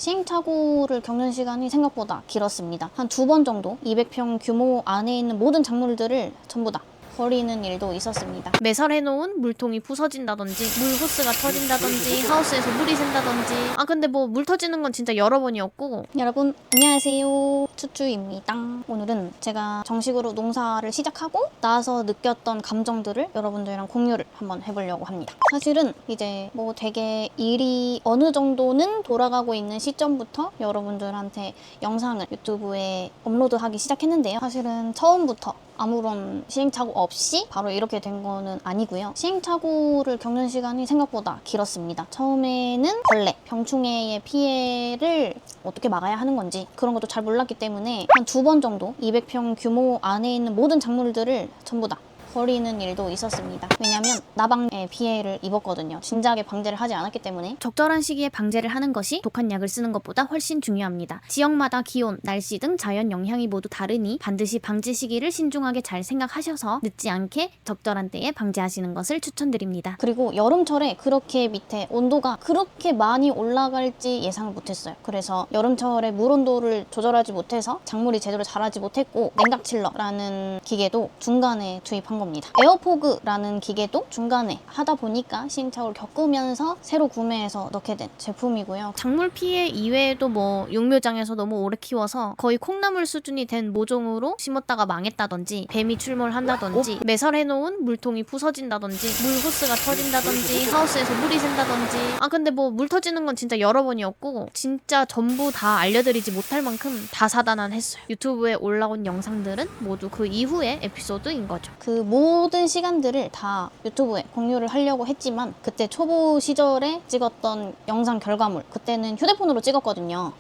시행착오를 겪는 시간이 생각보다 길었습니다. 한 2번 정도 200평 규모 안에 있는 모든 작물들을 전부 다 버리는 일도 있었습니다. 매설해놓은 물통이 부서진다든지 물 호스가 터진다든지 하우스에서 물이 샌다든지 근데 뭐 물 터지는 건 진짜 여러 번이었고. 여러분 안녕하세요, 추추입니다. 오늘은 제가 정식으로 농사를 시작하고 나서 느꼈던 감정들을 여러분들이랑 공유를 한번 해보려고 합니다. 사실은 이제 뭐 되게 일이 어느 정도는 돌아가고 있는 시점부터 여러분들한테 영상을 유튜브에 업로드하기 시작했는데요. 사실은 처음부터 아무런 시행착오 없이 바로 이렇게 된 거는 아니고요. 시행착오를 겪는 시간이 생각보다 길었습니다. 처음에는 벌레, 병충해의 피해를 어떻게 막아야 하는 건지 그런 것도 잘 몰랐기 때문에 한 2번 정도 200평 규모 안에 있는 모든 작물들을 전부 다 버리는 일도 있었습니다. 왜냐면 나방의 피해를 입었거든요. 진작에 방제를 하지 않았기 때문에. 적절한 시기에 방제를 하는 것이 독한 약을 쓰는 것보다 훨씬 중요합니다. 지역마다 기온, 날씨 등 자연 영향이 모두 다르니 반드시 방제 시기를 신중하게 잘 생각하셔서 늦지 않게 적절한 때에 방제하시는 것을 추천드립니다. 그리고 여름철에 그렇게 밑에 온도가 그렇게 많이 올라갈지 예상을 못했어요. 그래서 여름철에 물 온도를 조절하지 못해서 작물이 제대로 자라지 못했고, 냉각칠러라는 기계도 중간에 투입한 겁니다. 에어포그라는 기계도 중간에 하다 보니까 시행착오를 겪으면서 새로 구매해서 넣게 된 제품이고요. 작물 피해 이외에도 뭐 육묘장에서 너무 오래 키워서 거의 콩나물 수준이 된 모종으로 심었다가 망했다든지, 뱀이 출몰한다든지, 매설해놓은 물통이 부서진다든지, 물 호스가 터진다든지, 하우스에서 물이 샌다든지. 근데 뭐 물 터지는 건 진짜 여러 번이었고, 진짜 전부 다 알려드리지 못할 만큼 다사다난했어요. 유튜브에 올라온 영상들은 모두 그 이후의 에피소드인 거죠. 그 모든 시간들을 다 유튜브에 공유를 하려고 했지만, 그때 초보 시절에 찍었던 영상 결과물, 그때는 휴대폰으로 찍었거든요.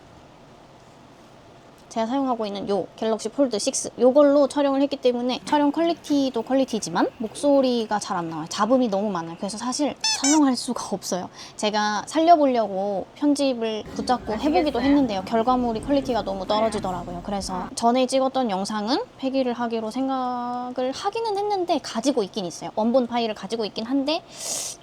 제가 사용하고 있는 요 갤럭시 폴드 6 요걸로 촬영을 했기 때문에 촬영 퀄리티도 퀄리티지만 목소리가 잘 안 나와요. 잡음이 너무 많아요. 그래서 사실 사용할 수가 없어요. 제가 살려보려고 편집을 붙잡고 해보기도 했는데요. 결과물이 퀄리티가 너무 떨어지더라고요. 그래서 전에 찍었던 영상은 폐기를 하기로 생각을 하기는 했는데 가지고 있긴 있어요. 원본 파일을 가지고 있긴 한데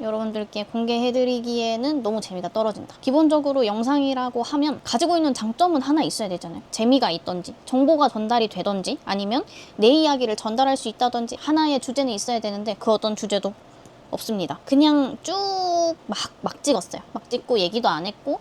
여러분들께 공개해드리기에는 너무 재미가 떨어진다. 기본적으로 영상이라고 하면 가지고 있는 장점은 하나 있어야 되잖아요. 재미가 있던지, 정보가 전달이 되던지, 아니면 내 이야기를 전달할 수 있다던지 하나의 주제는 있어야 되는데 그 어떤 주제도 없습니다. 그냥 쭉 막 찍었어요. 막 찍고 얘기도 안 했고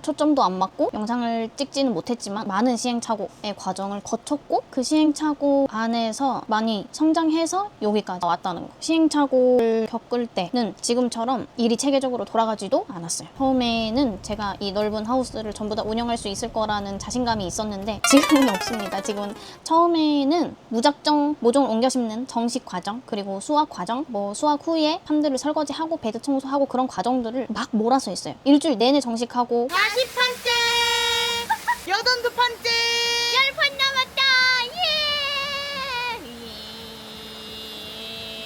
초점도 안 맞고 영상을 찍지는 못했지만 많은 시행착오의 과정을 거쳤고, 그 시행착오 안에서 많이 성장해서 여기까지 왔다는 거. 시행착오를 겪을 때는 지금처럼 일이 체계적으로 돌아가지도 않았어요. 처음에는 제가 이 넓은 하우스를 전부 다 운영할 수 있을 거라는 자신감이 있었는데 지금은 없습니다. 지금은 처음에는 무작정 모종을 옮겨 심는 정식 과정, 그리고 수확 과정, 뭐 수확 후에 판들을 설거지하고 베드 청소하고 그런 과정들을 막 몰아서 했어요. 일주일 내내 정식하고 40판째! 82판째! 10판 남았다!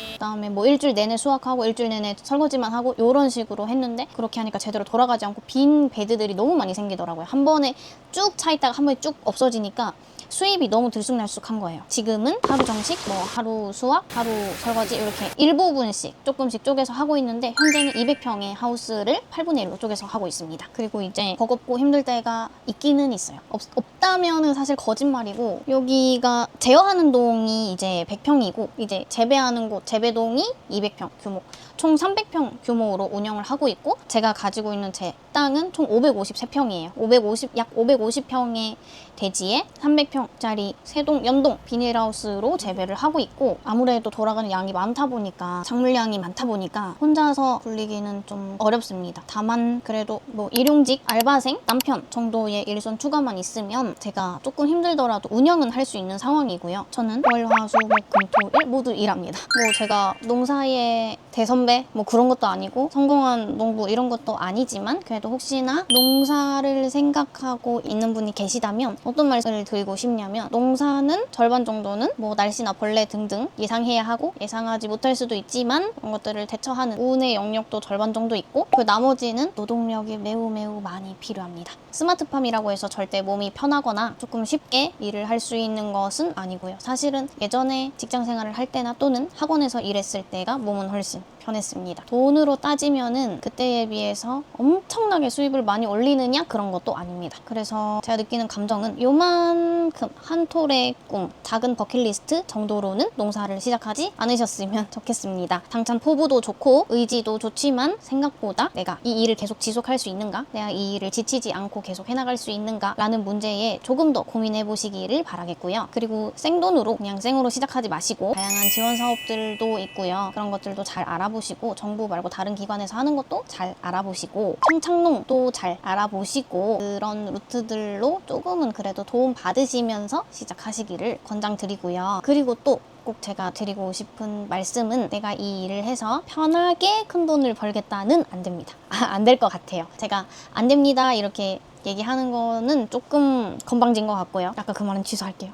예! 그다음에 뭐 일주일 내내 수확하고 일주일 내내 설거지만 하고 이런 식으로 했는데, 그렇게 하니까 제대로 돌아가지 않고 빈 베드들이 너무 많이 생기더라고요. 한 번에 쭉 차 있다가 한 번에 쭉 없어지니까 수입이 너무 들쑥날쑥한 거예요. 지금은 하루 정식, 뭐 하루 수확, 하루 설거지 이렇게 일부분씩 조금씩 쪼개서 하고 있는데, 현재는 200평의 하우스를 8분의 1로 쪼개서 하고 있습니다. 그리고 이제 버겁고 힘들 때가 있기는 있어요. 없다면은 사실 거짓말이고, 여기가 제어하는 동이 이제 100평이고 이제 재배하는 곳 재배동이 200평 규모, 총 300평 규모로 운영을 하고 있고, 제가 가지고 있는 제 땅은 총 553평이에요. 약 550평의 대지에 300평짜리 세동 연동 비닐하우스로 재배를 하고 있고, 아무래도 돌아가는 양이 많다 보니까, 작물량이 많다 보니까 혼자서 굴리기는 좀 어렵습니다. 다만 그래도 뭐 일용직 알바생 남편 정도의 일손 추가만 있으면 제가 조금 힘들더라도 운영은 할 수 있는 상황이고요. 저는 월, 화, 수, 목, 금, 토, 일 모두 일합니다. 뭐 제가 농사의 대선배 뭐 그런 것도 아니고 성공한 농부 이런 것도 아니지만, 그래도 혹시나 농사를 생각하고 있는 분이 계시다면 어떤 말씀을 드리고 싶냐면, 농사는 절반 정도는 뭐 날씨나 벌레 등등 예상해야 하고, 예상하지 못할 수도 있지만 그런 것들을 대처하는 운의 영역도 절반 정도 있고, 그 나머지는 노동력이 매우 많이 필요합니다. 스마트팜이라고 해서 절대 몸이 편하거나 조금 쉽게 일을 할 수 있는 것은 아니고요. 사실은 예전에 직장 생활을 할 때나 또는 학원에서 일했을 때가 몸은 훨씬 편했습니다. 돈으로 따지면은 그때에 비해서 엄청나게 수입을 많이 올리느냐? 그런 것도 아닙니다. 그래서 제가 느끼는 감정은 요만큼 한 톨의 꿈, 작은 버킷리스트 정도로는 농사를 시작하지 않으셨으면 좋겠습니다. 당찬 포부도 좋고 의지도 좋지만 생각보다 내가 이 일을 계속 지속할 수 있는가? 내가 이 일을 지치지 않고 계속 해나갈 수 있는가? 라는 문제에 조금 더 고민해 보시기를 바라겠고요. 그리고 생돈으로 그냥 생으로 시작하지 마시고 다양한 지원 사업들도 있고요. 그런 것들도 잘 알아보시고 정부 말고 다른 기관에서 하는 것도 잘 알아보시고 청착농도 잘 알아보시고 그런 루트들로 조금은 그래도 도움 받으시면서 시작하시기를 권장드리고요. 그리고 또 꼭 제가 드리고 싶은 말씀은 내가 이 일을 해서 편하게 큰 돈을 벌겠다는 안 됩니다. 안 될 것 같아요. 제가 안 됩니다 이렇게 얘기하는 거는 조금 건방진 것 같고요. 아까 그 말은 취소할게요.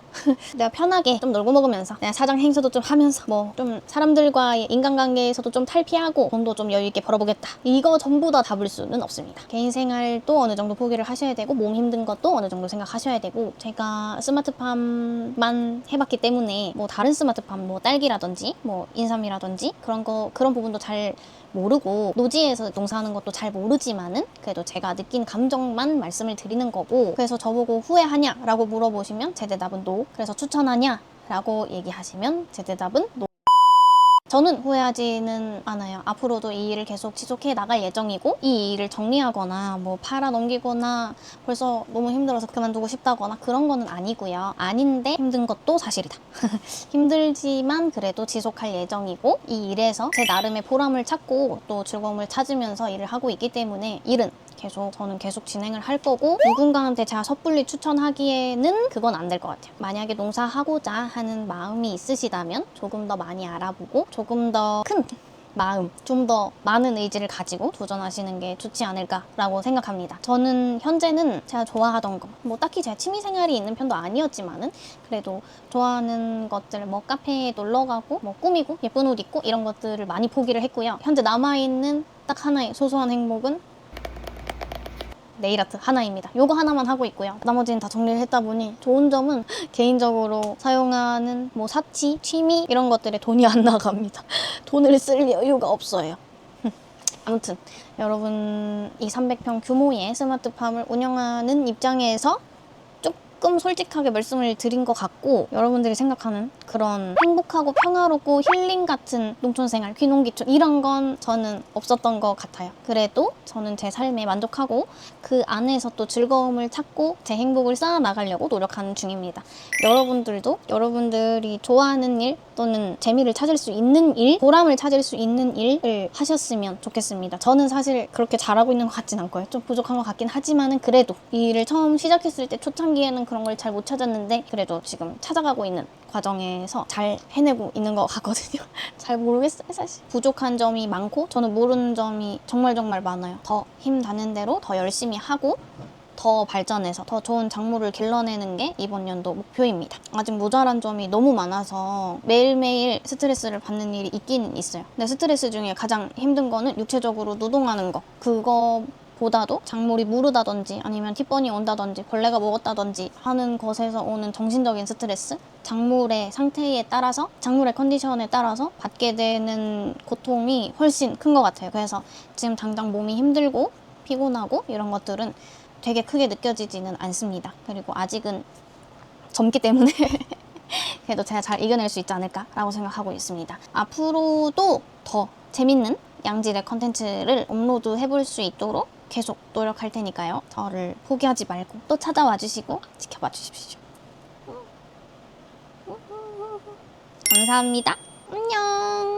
내가 편하게 좀 놀고 먹으면서 내가 사장 행세도 좀 하면서 뭐 좀 사람들과의 인간관계에서도 좀 탈피하고 돈도 좀 여유 있게 벌어보겠다. 이거 전부 다 답을 수는 없습니다. 개인 생활도 어느 정도 포기를 하셔야 되고 몸 힘든 것도 어느 정도 생각하셔야 되고 제가 스마트팜만 해봤기 때문에 뭐 다른 스마트팜 뭐 딸기라든지 뭐 인삼이라든지 그런 부분도 잘 모르고 노지에서 농사하는 것도 잘 모르지만은 그래도 제가 느낀 감정만 말씀을 드리는 거고 그래서 저보고 후회하냐 라고 물어보시면 제 대답은 no. 그래서 추천하냐 라고 얘기하시면 제 대답은 no. 저는 후회하지는 않아요. 앞으로도 이 일을 계속 지속해 나갈 예정이고 이 일을 정리하거나 뭐 팔아 넘기거나 벌써 너무 힘들어서 그만두고 싶다거나 그런 거는 아니고요. 아닌데 힘든 것도 사실이다. 힘들지만 그래도 지속할 예정이고 이 일에서 제 나름의 보람을 찾고 또 즐거움을 찾으면서 일을 하고 있기 때문에 저는 계속 진행을 할 거고 누군가한테 제가 섣불리 추천하기에는 그건 안 될 것 같아요. 만약에 농사하고자 하는 마음이 있으시다면 조금 더 많이 알아보고 조금 더 큰 마음, 좀 더 많은 의지를 가지고 도전하시는 게 좋지 않을까라고 생각합니다. 저는 현재는 제가 좋아하던 거, 뭐 딱히 제가 취미생활이 있는 편도 아니었지만은 그래도 좋아하는 것들, 뭐 카페에 놀러 가고, 뭐 꾸미고, 예쁜 옷 입고 이런 것들을 많이 포기를 했고요. 현재 남아있는 딱 하나의 소소한 행복은 네일아트 하나입니다. 요거 하나만 하고 있고요. 나머지는 다 정리를 했다 보니 좋은 점은 개인적으로 사용하는 뭐 사치, 취미 이런 것들에 돈이 안 나갑니다. 돈을 쓸 여유가 없어요. 아무튼 여러분 이 300평 규모의 스마트팜을 운영하는 입장에서 조금 솔직하게 말씀을 드린 것 같고 여러분들이 생각하는 그런 행복하고 평화롭고 힐링 같은 농촌생활, 귀농귀촌 이런 건 저는 없었던 것 같아요. 그래도 저는 제 삶에 만족하고 그 안에서 또 즐거움을 찾고 제 행복을 쌓아 나가려고 노력하는 중입니다. 여러분들도 여러분들이 좋아하는 일 또는 재미를 찾을 수 있는 일, 보람을 찾을 수 있는 일을 하셨으면 좋겠습니다. 저는 사실 그렇게 잘하고 있는 것 같진 않고요. 좀 부족한 것 같긴 하지만은 그래도 이 일을 처음 시작했을 때 초창기에는 그런 걸 잘 못 찾았는데 그래도 지금 찾아가고 있는 과정에서 잘 해내고 있는 것 같거든요. 잘 모르겠어요, 사실. 부족한 점이 많고 저는 모르는 점이 정말 많아요. 더 힘닿는 대로 더 열심히 하고 더 발전해서 더 좋은 작물을 길러내는 게 이번 연도 목표입니다. 아직 모자란 점이 너무 많아서 매일매일 스트레스를 받는 일이 있긴 있어요. 근데 스트레스 중에 가장 힘든 거는 육체적으로 노동하는 거. 보다도 작물이 무르다든지 아니면 티번이 온다든지 벌레가 먹었다든지 하는 것에서 오는 정신적인 스트레스, 작물의 상태에 따라서 작물의 컨디션에 따라서 받게 되는 고통이 훨씬 큰 것 같아요. 그래서 지금 당장 몸이 힘들고 피곤하고 이런 것들은 되게 크게 느껴지지는 않습니다. 그리고 아직은 젊기 때문에 그래도 제가 잘 이겨낼 수 있지 않을까라고 생각하고 있습니다. 앞으로도 더 재밌는 양질의 컨텐츠를 업로드 해볼 수 있도록 계속 노력할 테니까요. 저를 포기하지 말고 또 찾아와 주시고 지켜봐 주십시오. 감사합니다. 안녕.